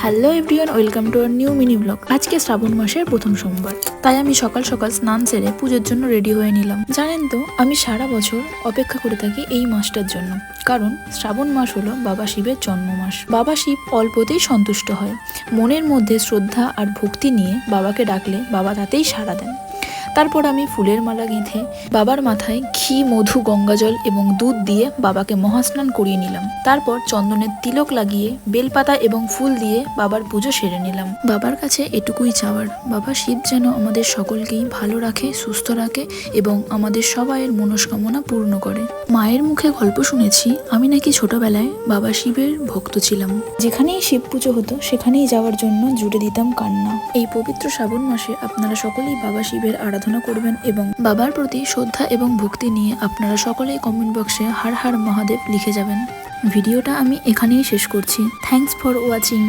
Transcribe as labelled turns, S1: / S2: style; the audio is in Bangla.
S1: Hello everyone, welcome to our new mini blog. আজকে শ্রাবণ মাসের প্রথম সোমবার, তাই আমি সকাল সকাল স্নান সেরে পুজোর জন্য রেডি হয়ে নিলাম। জানেন তো, আমি সারা বছর অপেক্ষা করে থাকি এই মাসটার জন্য, কারণ শ্রাবণ মাস হলো বাবা শিবের জন্ম মাস। বাবা শিব অল্পতেই সন্তুষ্ট হয়। মনের মধ্যে শ্রদ্ধা আর ভক্তি নিয়ে বাবাকে ডাকলে বাবা তাতেই সাড়া দেন। তারপর আমি ফুলের মালা গেঁথে বাবার মাথায় ঘি, মধু, গঙ্গাজল এবং দুধ দিয়ে বাবাকে মহাস্নান করিয়ে নিলাম। তারপর চন্দনের তিলক লাগিয়ে বেলপাতা এবং ফুল দিয়ে বাবার পুজো সেরে নিলাম। বাবার কাছে এটুকুই চাওয়ার, বাবা শিব যেন আমাদের সকলকেই ভালো রাখে, সুস্থ রাখে এবং আমাদের সবাইয়ের মনস্কামনা পূর্ণ করে। মায়ের মুখে গল্প শুনেছি, আমি নাকি ছোটবেলায় বাবা শিবের ভক্ত ছিলাম। যেখানেই শিব পুজো হতো সেখানেই যাওয়ার জন্য জুড়ে দিতাম কান্না। এই পবিত্র শ্রাবণ মাসে আপনারা সকলেই বাবা শিবের আরাধনা করবেন এবং বাবার প্রতি শ্রদ্ধা এবং ভক্তি নিয়ে আপনারা সকলেই কমেন্ট বক্সে হর হর মহাদেব লিখে যাবেন। ভিডিওটা আমি এখানেই শেষ করছি। Thanks for watching.